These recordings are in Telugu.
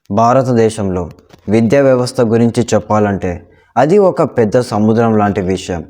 భారతదేశంలో విద్యా వ్యవస్థ గురించి చెప్పాలంటే అది ఒక పెద్ద సముద్రం లాంటి విషయం.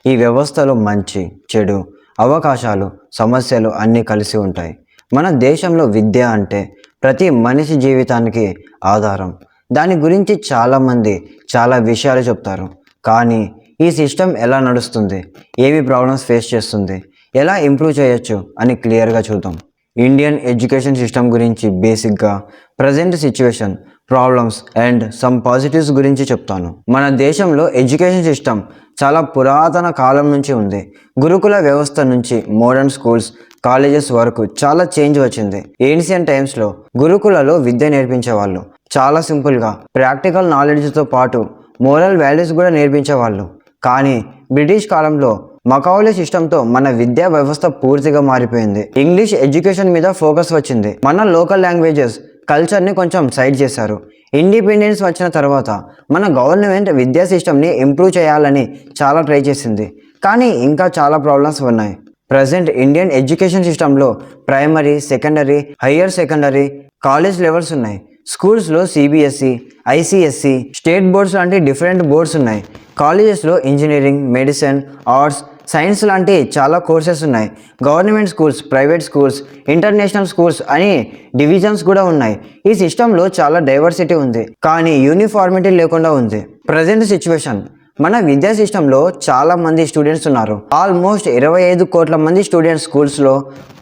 ఈ వ్యవస్థలో మంచి, చెడు, అవకాశాలు, సమస్యలు అన్నీ కలిసి ఉంటాయి. మన దేశంలో విద్య అంటే ప్రతి మనిషి జీవితానికి ఆధారం. దాని గురించి చాలామంది చాలా విషయాలు చెప్తారు. కానీ ఈ సిస్టమ్ ఎలా నడుస్తుంది, ఏవి ప్రాబ్లమ్స్ ఫేస్ చేస్తుంది, ఎలా ఇంప్రూవ్ చేయొచ్చు అని క్లియర్గా చూద్దాం. ఇండియన్ ఎడ్యుకేషన్ సిస్టమ్ గురించి బేసిక్గా present situation, problems and some positives గురించి చెప్తాను. మన దేశంలో ఎడ్యుకేషన్ సిస్టమ్ చాలా పురాతన కాలం నుంచి ఉంది. గురుకుల వ్యవస్థ నుంచి మోడర్న్ స్కూల్స్, కాలేజెస్ వరకు చాలా చేంజ్ వచ్చింది. ఏన్షియన్ టైమ్స్లో గురుకులలో విద్య నేర్పించేవాళ్ళు. చాలా సింపుల్గా ప్రాక్టికల్ నాలెడ్జ్తో పాటు మోరల్ వాల్యూస్ కూడా నేర్పించేవాళ్ళు. కానీ బ్రిటిష్ కాలంలో మకౌలీ సిస్టంతో మన విద్యా వ్యవస్థ పూర్తిగా మారిపోయింది. ఇంగ్లీష్ ఎడ్యుకేషన్ మీద ఫోకస్ వచ్చింది. మన లోకల్ లాంగ్వేజెస్, కల్చర్ని కొంచెం సైడ్ చేశారు. ఇండిపెండెన్స్ వచ్చిన తర్వాత మన గవర్నమెంట్ విద్యా సిస్టమ్ని ఇంప్రూవ్ చేయాలని చాలా ట్రై చేసింది. కానీ ఇంకా చాలా ప్రాబ్లమ్స్ ఉన్నాయి. ప్రజెంట్ ఇండియన్ ఎడ్యుకేషన్ సిస్టంలో primary, secondary, higher secondary, college levels ఉన్నాయి. స్కూల్స్లో సిబిఎస్ఈ, ఐసిఎస్సి, స్టేట్ బోర్డ్స్ లాంటి డిఫరెంట్ బోర్డ్స్ ఉన్నాయి. కాలేజెస్లో ఇంజనీరింగ్, మెడిసిన్, ఆర్ట్స్, సైన్స్ లాంటి చాలా కోర్సెస్ ఉన్నాయి. Government schools, private schools, international schools అని డివిజన్స్ కూడా ఉన్నాయి. ఈ సిస్టంలో చాలా డైవర్సిటీ ఉంది, కానీ యూనిఫార్మిటీ లేకుండా ఉంది. ప్రజెంట్ సిచ్యువేషన్, మన విద్యా సిస్టంలో చాలా మంది స్టూడెంట్స్ ఉన్నారు. ఆల్మోస్ట్ 25 కోట్ల మంది స్టూడెంట్స్ స్కూల్స్లో,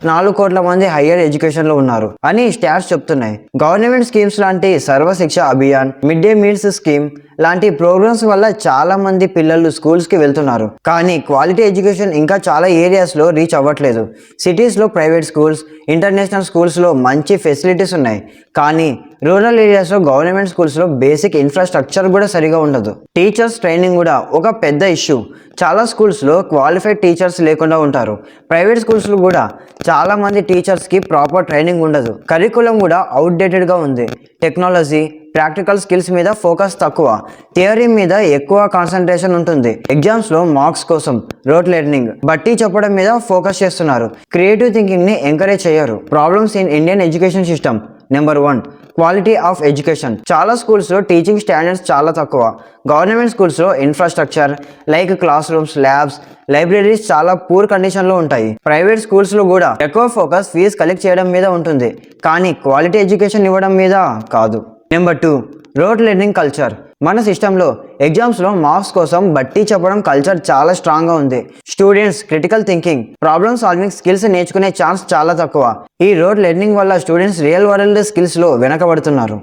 4 కోట్ల మంది హయ్యర్ ఎడ్యుకేషన్లో ఉన్నారు అని స్టాట్స్ చెప్తున్నాయి. గవర్నమెంట్ స్కీమ్స్ లాంటి Sarva Shiksha Abhiyan, mid day meals scheme లాంటి ప్రోగ్రామ్స్ వల్ల చాలా మంది పిల్లలు స్కూల్స్కి వెళ్తున్నారు. కానీ క్వాలిటీ ఎడ్యుకేషన్ ఇంకా చాలా ఏరియాస్లో రీచ్ అవ్వట్లేదు. సిటీస్లో ప్రైవేట్ స్కూల్స్, ఇంటర్నేషనల్ స్కూల్స్లో మంచి ఫెసిలిటీస్ ఉన్నాయి. కానీ రూరల్ ఏరియాస్లో గవర్నమెంట్ స్కూల్స్లో బేసిక్ ఇన్ఫ్రాస్ట్రక్చర్ కూడా సరిగా ఉండదు. టీచర్స్ ట్రైనింగ్ కూడా ఒక పెద్ద ఇష్యూ. చాలా స్కూల్స్లో క్వాలిఫైడ్ టీచర్స్ లేకుండా ఉంటారు. ప్రైవేట్ స్కూల్స్లో కూడా చాలా మంది టీచర్స్కి ప్రాపర్ ట్రైనింగ్ ఉండదు. కరికులం కూడా అవుట్డేటెడ్గా ఉంది. టెక్నాలజీ, ప్రాక్టికల్ స్కిల్స్ మీద ఫోకస్ తక్కువ, థియరీ మీద ఎక్కువ కాన్సన్ట్రేషన్ ఉంటుంది. ఎగ్జామ్స్లో మార్క్స్ కోసం రోట్ లెర్నింగ్, బట్టి చెప్పడం మీద ఫోకస్ చేస్తున్నారు. క్రియేటివ్ థింకింగ్ని ఎంకరేజ్ చేయరు. Problems in Indian education system. Number 1, quality of education. చాలా స్కూల్స్లో టీచింగ్ స్టాండర్డ్స్ చాలా తక్కువ. గవర్నమెంట్ స్కూల్స్లో infrastructure like class rooms, labs, libraries చాలా పూర్ కండిషన్లో ఉంటాయి. ప్రైవేట్ స్కూల్స్లో కూడా ఎక్కువ ఫోకస్ ఫీజు కలెక్ట్ చేయడం మీద ఉంటుంది, కానీ క్వాలిటీ ఎడ్యుకేషన్ ఇవ్వడం మీద కాదు. Number 2, rote learning culture. మన సిస్టంలో ఎగ్జామ్స్లో మార్క్స్ కోసం బట్టి చెప్పడం కల్చర్ చాలా స్ట్రాంగ్గా ఉంది. Students critical thinking, problem solving skills నేర్చుకునే ఛాన్స్ చాలా తక్కువ. ఈ రోట్ లెర్నింగ్ వల్ల స్టూడెంట్స్ రియల్ వరల్డ్ స్కిల్స్లో వెనకబడుతున్నారు.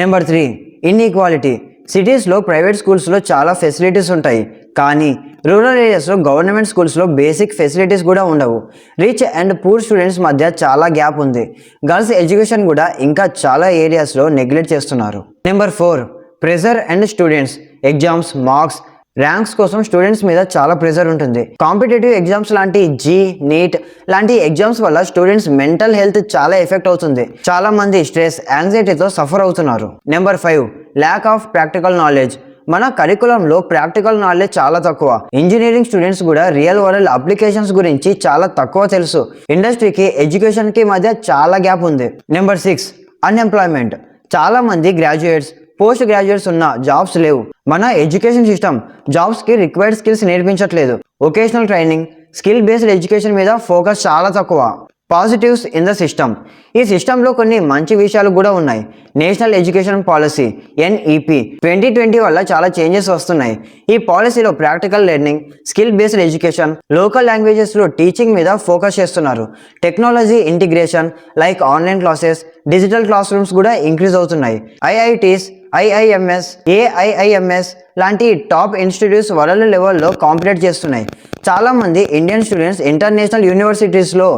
Number 3, inequality. సిటీస్లో ప్రైవేట్ స్కూల్స్లో చాలా ఫెసిలిటీస్ ఉంటాయి, కానీ రూరల్ ఏరియాస్లో గవర్నమెంట్ స్కూల్స్లో బేసిక్ ఫెసిలిటీస్ కూడా ఉండవు. రిచ్ అండ్ పూర్ స్టూడెంట్స్ మధ్య చాలా గ్యాప్ ఉంది. గర్ల్స్ ఎడ్యుకేషన్ కూడా ఇంకా చాలా ఏరియాస్లో నెగ్లెక్ట్ చేస్తున్నారు. Number 4, pressure and students. Exams, marks, ranks కోసం స్టూడెంట్స్ మీద చాలా ప్రెజర్ ఉంటుంది. కాంపిటేటివ్ ఎగ్జామ్స్ లాంటి నీట్ లాంటి ఎగ్జామ్స్ వల్ల స్టూడెంట్స్ మెంటల్ హెల్త్ చాలా ఎఫెక్ట్ అవుతుంది. చాలా మంది స్ట్రెస్, యాంగ్జైటీతో సఫర్ అవుతున్నారు. Number 5, lack of practical knowledge. మన కరికులంలో ప్రాక్టికల్ నాలెడ్జ్ చాలా తక్కువ. ఇంజనీరింగ్ స్టూడెంట్స్ కూడా రియల్ వరల్డ్ అప్లికేషన్స్ గురించి చాలా తక్కువ తెలుసు. ఇండస్ట్రీకి, ఎడ్యుకేషన్కి మధ్య చాలా గ్యాప్ ఉంది. Number 6, unemployment. చాలా మంది గ్రాడ్యుయేట్స్, పోస్ట్ గ్రాడ్యుయేట్స్ ఉన్న జాబ్స్ లేవు. మన ఎడ్యుకేషన్ సిస్టమ్ జాబ్స్కి రిక్వైర్డ్ స్కిల్స్ నేర్పించట్లేదు. Vocational training, skill based education మీద ఫోకస్ చాలా తక్కువ. Positives in the system. ఈ సిస్టంలో కొన్ని మంచి విషయాలు కూడా ఉన్నాయి. నేషనల్ ఎడ్యుకేషన్ పాలసీ NEP 2020 వల్ల చాలా చేంజెస్ వస్తున్నాయి. ఈ పాలసీలో practical learning, skill based education, local లాంగ్వేజెస్లో టీచింగ్ మీద ఫోకస్ చేస్తున్నారు. Technology integration like online classes, digital classrooms కూడా ఇంక్రీజ్ అవుతున్నాయి. IITs, IIMS, AIIMS లాంటి టాప్ ఇన్స్టిట్యూట్స్ వరల్డ్ లెవెల్లో కాంపిటేట్ చేస్తున్నాయి. చాలామంది ఇండియన్ స్టూడెంట్స్ ఇంటర్నేషనల్ యూనివర్సిటీస్లో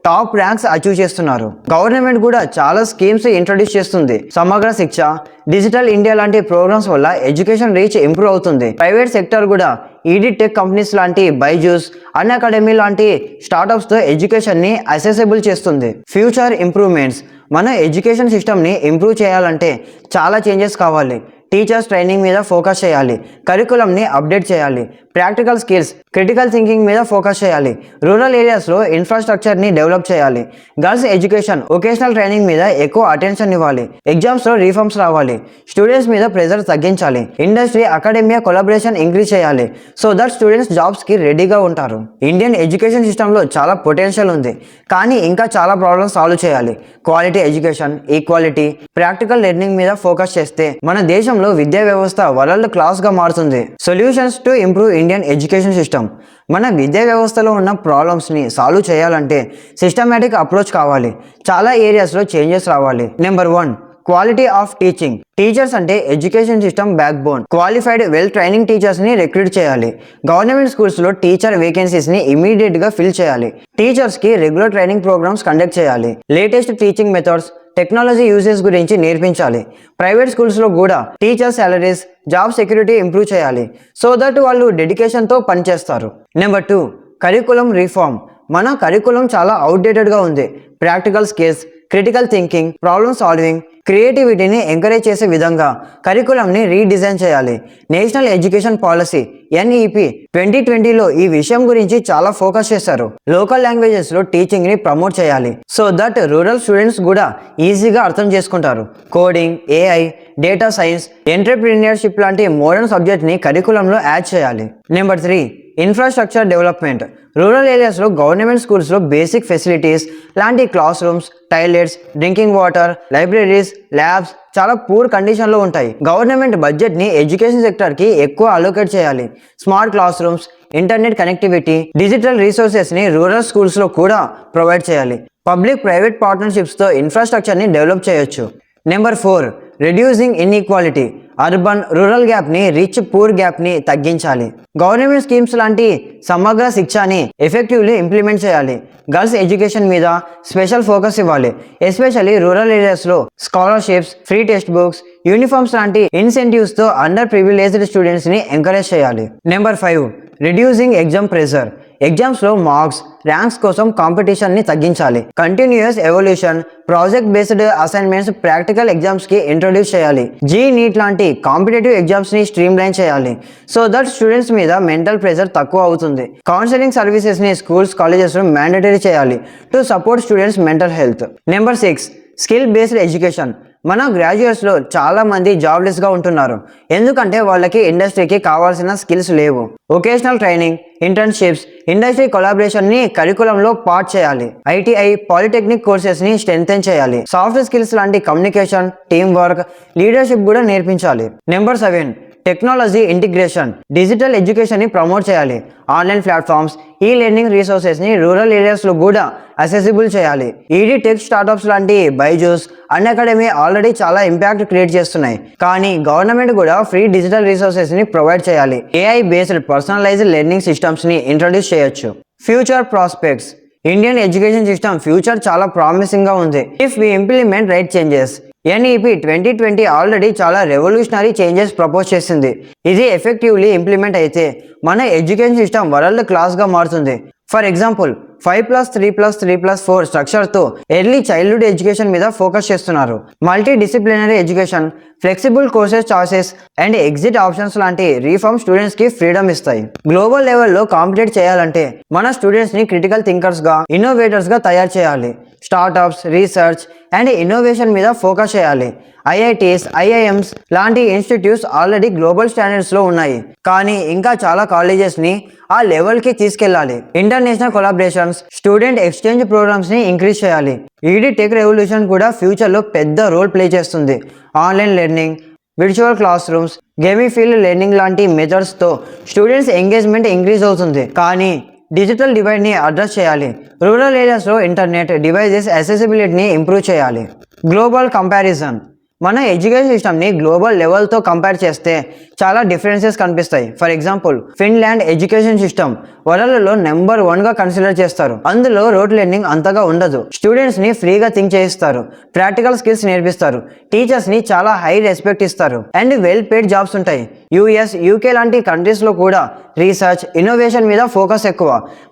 టాప్ ర్యాంక్స్ అచీవ్ చేస్తున్నారు. గవర్నమెంట్ కూడా చాలా స్కీమ్స్ ఇంట్రొడ్యూస్ చేస్తుంది. సమగ్ర శిక్ష, డిజిటల్ ఇండియా లాంటి ప్రోగ్రామ్స్ వల్ల ఎడ్యుకేషన్ రీచ్ ఇంప్రూవ్ అవుతుంది. ప్రైవేట్ సెక్టర్ కూడా టెక్ కంపెనీస్ లాంటి బైజూస్, అన్అకాడమీ లాంటి స్టార్టప్స్తో ఎడ్యుకేషన్ని అసెసిబుల్ చేస్తుంది. Future improvements. మన ఎడ్యుకేషన్ సిస్టమ్ని ఇంప్రూవ్ చేయాలంటే చాలా చేంజెస్ కావాలి. టీచర్స్ ట్రైనింగ్ మీద ఫోకస్ చేయాలి, కరికులంని అప్డేట్ చేయాలి, ప్రాక్టికల్ స్కిల్స్, క్రిటికల్ థింకింగ్ మీద ఫోకస్ చేయాలి, రూరల్ ఏరియాస్లో ఇన్ఫ్రాస్ట్రక్చర్ని డెవలప్ చేయాలి, గర్ల్స్ ఎడ్యుకేషన్, వొకేషనల్ ట్రైనింగ్ మీద ఎక్కువ అటెన్షన్ ఇవ్వాలి, ఎగ్జామ్స్లో రిఫార్మ్స్ రావాలి, స్టూడెంట్స్ మీద ప్రెజర్ తగ్గించాలి, ఇండస్ట్రీ అకాడమియా కొలాబరేషన్ ఇంక్రీజ్ చేయాలి సో దట్ స్టూడెంట్స్ జాబ్స్కి రెడీగా ఉంటారు. ఇండియన్ ఎడ్యుకేషన్ సిస్టంలో చాలా పొటెన్షియల్ ఉంది, కానీ ఇంకా చాలా ప్రాబ్లమ్స్ సాల్వ్ చేయాలి. Quality education, equality, practical learning మీద ఫోకస్ చేస్తే మన దేశంలో విద్యా వ్యవస్థ వరల్డ్ క్లాస్గా మారుతుంది. Solutions to improve Indian education system. మన విద్యా వ్యవస్థలో ఉన్న ప్రాబ్లమ్స్ని సాల్వ్ చేయాలంటే సిస్టమేటిక్ అప్రోచ్ కావాలి. చాలా ఏరియాస్లో చేంజెస్ రావాలి. Number 1, quality of teaching. Teachers అంటే education system backbone. Qualified well training టీచర్స్ని రిక్రూట్ చేయాలి. గవర్నమెంట్ స్కూల్స్లో టీచర్ వేకెన్సీస్ని ఇమీడియట్గా ఫిల్ చేయాలి. టీచర్స్కి రెగ్యులర్ ట్రైనింగ్ ప్రోగ్రామ్స్ కండక్ట్ చేయాలి. Latest teaching methods, technology uses గురించి నేర్పించాలి. ప్రైవేట్ స్కూల్స్లో కూడా teacher salaries, job security improve చేయాలి సో దట్ వాళ్ళు డెడికేషన్తో పనిచేస్తారు. Number 2, curriculum reform. మన కరికులం చాలా అవుట్డేటెడ్గా ఉంది. Practical skills, critical thinking, problem solving, క్రియేటివిటీని encourage చేసే విధంగా కరికులంని రీడిజైన్ చేయాలి. నేషనల్ ఎడ్యుకేషన్ పాలసీ NEP 2020లో ఈ విషయం గురించి చాలా ఫోకస్ చేశారు. లోకల్ లాంగ్వేజెస్లో టీచింగ్ని ప్రమోట్ చేయాలి సో దట్ రూరల్ స్టూడెంట్స్ కూడా ఈజీగా అర్థం చేసుకుంటారు. Coding, AI, data science, entrepreneurship లాంటి మోడర్న్ సబ్జెక్ట్ని కరికులంలో యాడ్ చేయాలి. Number 3, infrastructure development. రూరల్ ఏరియాస్లో గవర్నమెంట్ స్కూల్స్లో బేసిక్ ఫెసిలిటీస్ లాంటి class rooms, toilets, drinking water, libraries, labs చాలా పూర్ కండిషన్లో ఉంటాయి. గవర్నమెంట్ బడ్జెట్ని ఎడ్యుకేషన్ సెక్టర్కి ఎక్కువ అలోకేట్ చేయాలి. Smart classrooms, internet connectivity, digital రీసోర్సెస్ని రూరల్ స్కూల్స్లో కూడా ప్రొవైడ్ చేయాలి. పబ్లిక్ ప్రైవేట్ పార్ట్నర్షిప్స్తో ఇన్ఫ్రాస్ట్రక్చర్ని డెవలప్ చేయొచ్చు. Number 4, reducing inequality. Urban rural గ్యాప్ని, రిచ్ పూర్ గ్యాప్ని తగ్గించాలి. గవర్నమెంట్ స్కీమ్స్ లాంటి సమగ్ర శిక్షని ఎఫెక్టివ్లీ ఇంప్లిమెంట్ చేయాలి. గర్ల్స్ ఎడ్యుకేషన్ మీద స్పెషల్ ఫోకస్ ఇవ్వాలి. ఎస్పెషల్లీ రూరల్ ఏరియాస్లో scholarships, free textbooks, uniforms లాంటి ఇన్సెంటివ్స్తో అండర్ ప్రివిలేజ్డ్ స్టూడెంట్స్ని ఎంకరేజ్ చేయాలి. Number 5, reducing exam pressure. ఎగ్జామ్స్లో మార్క్స్, ర్యాంక్స్ కోసం కాంపిటీషన్ని తగ్గించాలి. Continuous evolution, project based assignments, practical ఎగ్జామ్స్కి ఇంట్రొడ్యూస్ చేయాలి. నీట్ లాంటి కాంపిటేటివ్ ఎగ్జామ్స్ని స్ట్రీమ్లైన్ చేయాలి సో దట్ స్టూడెంట్స్ మీద మెంటల్ ప్రెషర్ తక్కువ అవుతుంది. కౌన్సిలింగ్ సర్వీసెస్ని స్కూల్స్, కాలేజెస్లో మ్యాండేటరీ చేయాలి to support students mental health. Number 6, skill based education. మన గ్రాడ్యుయేట్స్లో చాలామంది జాబ్లెస్గా ఉంటున్నారు ఎందుకంటే వాళ్ళకి ఇండస్ట్రీకి కావాల్సిన స్కిల్స్ లేవు. వొకేషనల్ ట్రైనింగ్, ఇంటర్న్షిప్స్, ఇండస్ట్రీ కొలాబరేషన్ని కరికులంలో పార్ట్ చేయాలి. ITI, పాలిటెక్నిక్ కోర్సెస్ని స్ట్రెంథెన్ చేయాలి. సాఫ్ట్ స్కిల్స్ లాంటి కమ్యూనికేషన్, టీమ్ వర్క్, లీడర్షిప్ కూడా నేర్పించాలి. Number 7, technology integration. డిజిటల్ ఎడ్యుకేషన్ని ప్రమోట్ చేయాలి. ఆన్లైన్ ప్లాట్ఫామ్స్, లెర్నింగ్ రీసోర్సెస్ని రూరల్ ఏరియాస్లో కూడా అసెసిబుల్ చేయాలి. టెక్ స్టార్టప్స్ లాంటి బైజూస్, అన్అకాడమీ ఆల్రెడీ చాలా ఇంపాక్ట్ క్రియేట్ చేస్తున్నాయి, కానీ గవర్నమెంట్ కూడా ఫ్రీ డిజిటల్ రీసోర్సెస్ని ప్రొవైడ్ చేయాలి. AI బేస్డ్ పర్సనలైజ్డ్ లెర్నింగ్ సిస్టమ్స్ని ఇంట్రొడ్యూస్ చేయొచ్చు. Future prospects. Indian education system future చాలా ప్రామిసింగ్గా ఉంది if we implement right changes. NEP 2020 already చాలా రెవల్యూషనరీ చేంజెస్ ప్రపోజ్ చేసింది. ఇది ఎఫెక్టివ్లీ ఇంప్లిమెంట్ అయితే మన ఎడ్యుకేషన్ సిస్టమ్ వరల్డ్ క్లాస్గా మారుతుంది. ఫర్ ఎగ్జాంపుల్ 5+3+3+4 స్ట్రక్చర్తో ఎర్లీ చైల్డ్హుడ్ ఎడ్యుకేషన్ మీద ఫోకస్ చేస్తున్నారు. Multidisciplinary education, flexible courses choices and exit options లాంటి రీఫార్మ్ స్టూడెంట్స్కి ఫ్రీడమ్ ఇస్తాయి. గ్లోబల్ లెవెల్లో కాంపిటేట్ చేయాలంటే మన స్టూడెంట్స్ని క్రిటికల్ థింకర్స్గా, ఇన్నోవేటర్స్గా తయారు చేయాలి. స్టార్టప్స్, రీసెర్చ్ అండ్ ఇన్నోవేషన్ మీద ఫోకస్ చేయాలి. IITs, IIMs లాంటి ఇన్స్టిట్యూట్స్ ఆల్రెడీ గ్లోబల్ స్టాండర్డ్స్లో ఉన్నాయి, కానీ ఇంకా చాలా కాలేజెస్ని ఆ లెవెల్కి తీసుకెళ్ళాలి. ఇంటర్నేషనల్ కొలాబరేషన్స్, స్టూడెంట్ ఎక్స్చేంజ్ ప్రోగ్రామ్స్ని ఇంక్రీజ్ చేయాలి. టెక్ రెవల్యూషన్ కూడా ఫ్యూచర్లో పెద్ద రోల్ ప్లే చేస్తుంది. Online learning, virtual classrooms, gamified learning లాంటి మెథడ్స్తో స్టూడెంట్స్ ఎంగేజ్మెంట్ ఇంక్రీజ్ అవుతుంది, కానీ డిజిటల్ డివైడ్ని అడ్రస్ చేయాలి. రూరల్ ఏరియాస్లో ఇంటర్నెట్ డివైజెస్ యాక్సెసిబిలిటీని ఇంప్రూవ్ చేయాలి. Global comparison. మన ఎడ్యుకేషన్ సిస్టమ్ని గ్లోబల్ లెవెల్తో కంపేర్ చేస్తే చాలా డిఫరెన్సెస్ కనిపిస్తాయి. For example Finland education system వరల్డ్లో నెంబర్ 1గా కన్సిడర్ చేస్తారు. అందులో రోడ్ లెర్నింగ్ అంతగా ఉండదు. స్టూడెంట్స్ని ఫ్రీగా థింక్ చేయిస్తారు, ప్రాక్టికల్ స్కిల్స్ నేర్పిస్తారు, టీచర్స్ని చాలా హై రెస్పెక్ట్ ఇస్తారు అండ్ వెల్ పేడ్ జాబ్స్ ఉంటాయి. US, UK లాంటి కంట్రీస్లో కూడా రీసెర్చ్, ఇన్నోవేషన్ మీద ఫోకస్ ఎక్కువ.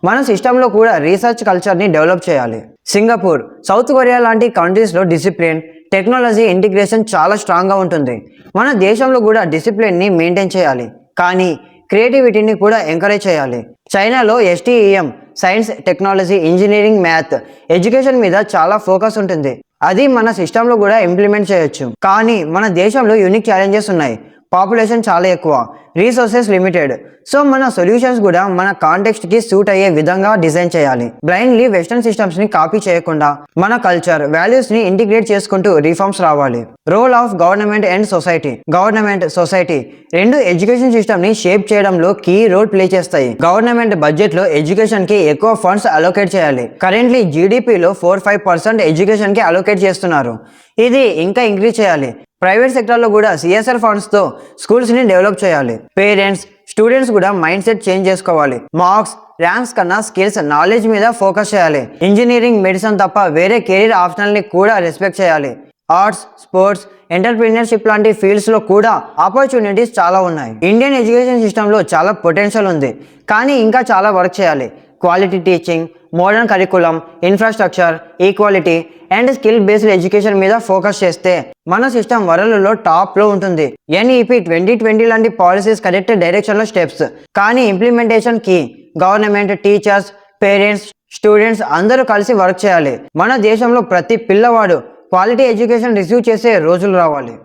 మన సిస్టంలో కూడా రీసెర్చ్ కల్చర్ని డెవలప్ చేయాలి. సింగపూర్, సౌత్ కొరియా లాంటి కంట్రీస్లో డిసిప్లిన్, టెక్నాలజీ ఇంటిగ్రేషన్ చాలా స్ట్రాంగ్గా ఉంటుంది. మన దేశంలో కూడా డిసిప్లిన్ని మెయింటైన్ చేయాలి, కానీ క్రియేటివిటీని కూడా ఎంకరేజ్ చేయాలి. చైనాలో STEM science, technology, engineering, math education మీద చాలా ఫోకస్ ఉంటుంది. అది మన సిస్టంలో కూడా ఇంప్లిమెంట్ చేయొచ్చు. కానీ మన దేశంలో యూనిక్ ఛాలెంజెస్ ఉన్నాయి. పాపులేషన్ చాలా ఎక్కువ, రీసోర్సెస్ లిమిటెడ్. సో మన సొల్యూషన్స్ కూడా మన కాంటెక్స్ట్కి సూట్ అయ్యే విధంగా డిజైన్ చేయాలి. బ్లైండ్లీ వెస్టర్న్ సిస్టమ్స్ని కాపీ చేయకుండా మన కల్చర్, వాల్యూస్ని ఇంటిగ్రేట్ చేసుకుంటూ రిఫార్మ్స్ రావాలి. Role of government and society. Government, society రెండు ఎడ్యుకేషన్ సిస్టమ్ని షేప్ చేయడంలో కీ రోల్ ప్లే చేస్తాయి. గవర్నమెంట్ బడ్జెట్లో ఎడ్యుకేషన్కి ఎక్కువ ఫండ్స్ అలోకేట్ చేయాలి. కరెంట్లీ GDPలో 4-5% ఎడ్యుకేషన్కి అలోకేట్ చేస్తున్నారు. ఇది ఇంకా ఇంక్రీజ్ చేయాలి. ప్రైవేట్ సెక్టర్లో కూడా CSR ఫండ్స్తో స్కూల్స్ని డెవలప్ చేయాలి. పేరెంట్స్, స్టూడెంట్స్ కూడా మైండ్ సెట్ చేంజ్ చేసుకోవాలి. మార్క్స్, ర్యాంక్స్ కన్నా స్కిల్స్, నాలెడ్జ్ మీద ఫోకస్ చేయాలి. ఇంజనీరింగ్, మెడిసిన్ తప్ప వేరే కెరీర్ ఆప్షనల్ని కూడా రెస్పెక్ట్ చేయాలి. ఆర్ట్స్, స్పోర్ట్స్, ఎంటర్ప్రీనర్షిప్ లాంటి ఫీల్డ్స్లో కూడా ఆపర్చునిటీస్ చాలా ఉన్నాయి. ఇండియన్ ఎడ్యుకేషన్ సిస్టంలో చాలా పొటెన్షియల్ ఉంది, కానీ ఇంకా చాలా వర్క్ చేయాలి. Quality teaching, modern curriculum, infrastructure, equality and skill based education మీద ఫోకస్ చేస్తే మన సిస్టమ్ వరల్డ్లో టాప్లో ఉంటుంది. NEP 2020 లాంటి పాలసీస్ కరెక్ట్ డైరెక్షన్లో స్టెప్స్, కానీ implementation key. Government, teachers, parents, students అందరూ కలిసి వర్క్ చేయాలి. మన దేశంలో ప్రతి పిల్లవాడు క్వాలిటీ ఎడ్యుకేషన్ రిసీవ్ చేసే రోజులు రావాలి.